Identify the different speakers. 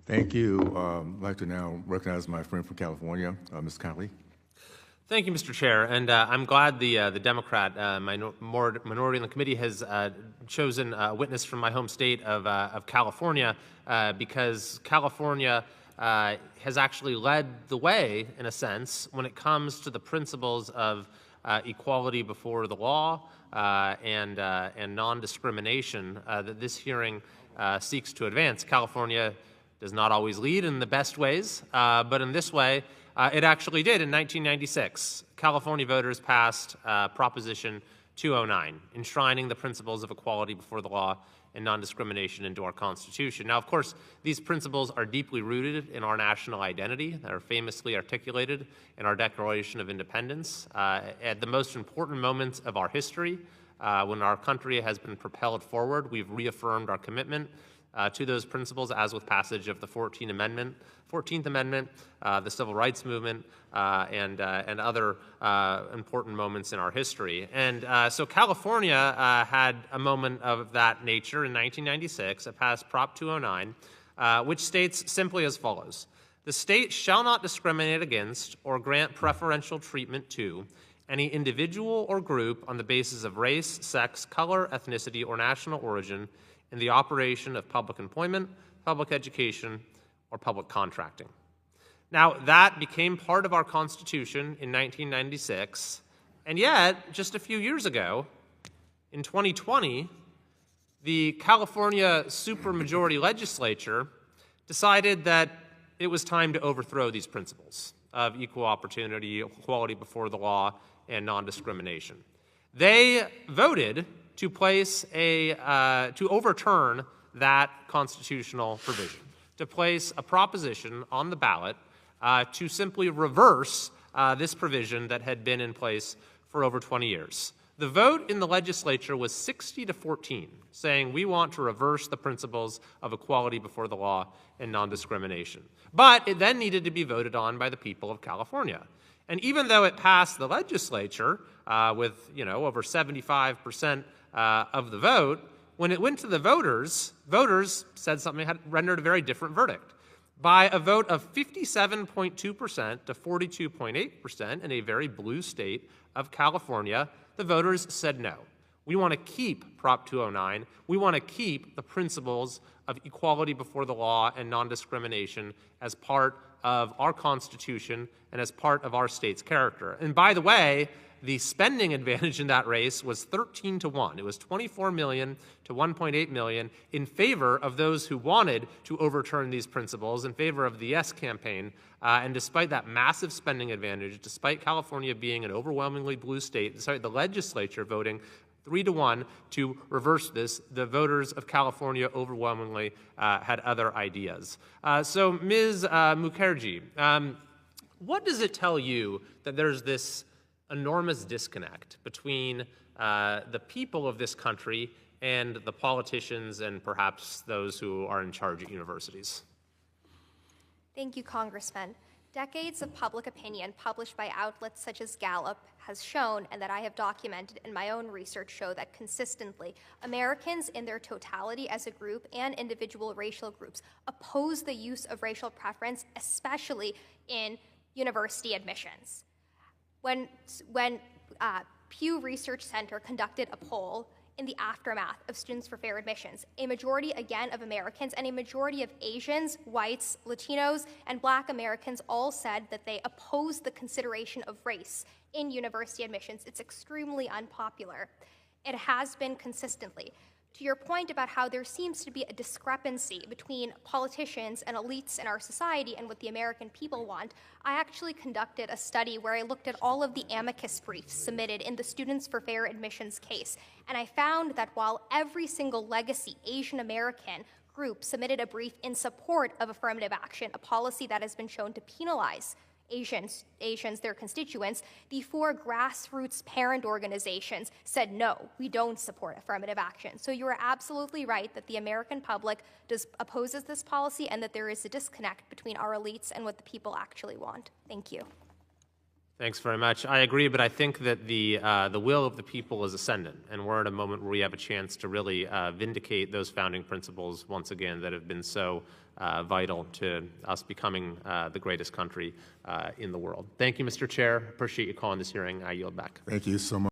Speaker 1: Thank you. I'd like to now recognize my friend from California, Ms. Kiley.
Speaker 2: Thank you, Mr. Chair, and I'm glad the Democrat minority in the committee has chosen a witness from my home state of California because California has actually led the way, in a sense, when it comes to the principles of equality before the law and non-discrimination that this hearing seeks to advance. California does not always lead in the best ways, but in this way, it actually did in 1996. California voters passed Proposition 209, enshrining the principles of equality before the law and non-discrimination into our Constitution. Now, of course, these principles are deeply rooted in our national identity. They are famously articulated in our Declaration of Independence. At the most important moments of our history, when our country has been propelled forward, we've reaffirmed our commitment to those principles, as with passage of the 14th Amendment, the Civil Rights Movement, and other important moments in our history. And so California had a moment of that nature in 1996. It passed Prop 209, which states simply as follows: the state shall not discriminate against or grant preferential treatment to any individual or group on the basis of race, sex, color, ethnicity, or national origin in the operation of public employment, public education, or public contracting. Now, that became part of our Constitution in 1996, and yet, just a few years ago, in 2020, the California supermajority legislature decided that it was time to overthrow these principles of equal opportunity, equality before the law, and non-discrimination. They voted to to overturn that constitutional provision, to place a proposition on the ballot to simply reverse this provision that had been in place for over 20 years. The vote in the legislature was 60-14, saying we want to reverse the principles of equality before the law and non-discrimination. But it then needed to be voted on by the people of California. And even though it passed the legislature with over 75% of the vote, when it went to the voters, voters said something had rendered a very different verdict. By a vote of 57.2% to 42.8% in a very blue state of California, the voters said no. We want to keep Prop 209. We want to keep the principles of equality before the law and non-discrimination as part of our Constitution and as part of our state's character. And by the way, the spending advantage in that race was 13-1. It was 24 million to 1.8 million in favor of those who wanted to overturn these principles, in favor of the Yes campaign. And despite that massive spending advantage, despite California being an overwhelmingly blue state, despite the legislature voting 3-1 to reverse this, the voters of California overwhelmingly had other ideas. So Ms. Mukherjee, what does it tell you that there's this enormous disconnect between the people of this country and the politicians and perhaps those who are in charge at universities?
Speaker 3: Thank you, Congressman. Decades of public opinion published by outlets such as Gallup has shown, and that I have documented in my own research, show that consistently Americans in their totality as a group and individual racial groups oppose the use of racial preference, especially in university admissions. When Pew Research Center conducted a poll in the aftermath of Students for Fair Admissions, a majority, again, of Americans and a majority of Asians, whites, Latinos, and Black Americans all said that they oppose the consideration of race in university admissions. It's extremely unpopular. It has been consistently. To your point about how there seems to be a discrepancy between politicians and elites in our society and what the American people want, I actually conducted a study where I looked at all of the amicus briefs submitted in the Students for Fair Admissions case, and I found that while every single legacy Asian American group submitted a brief in support of affirmative action, a policy that has been shown to penalize Asians, their constituents, the 4 grassroots parent organizations said, no, we don't support affirmative action. So you are absolutely right that the American public opposes this policy and that there is a disconnect between our elites and what the people actually want. Thank you.
Speaker 2: Thanks very much. I agree, but I think that the will of the people is ascendant, and we're at a moment where we have a chance to really vindicate those founding principles once again that have been so vital to us becoming the greatest country in the world. Thank you, Mr. Chair. Appreciate you calling this hearing. I yield back.
Speaker 1: Thank you so much.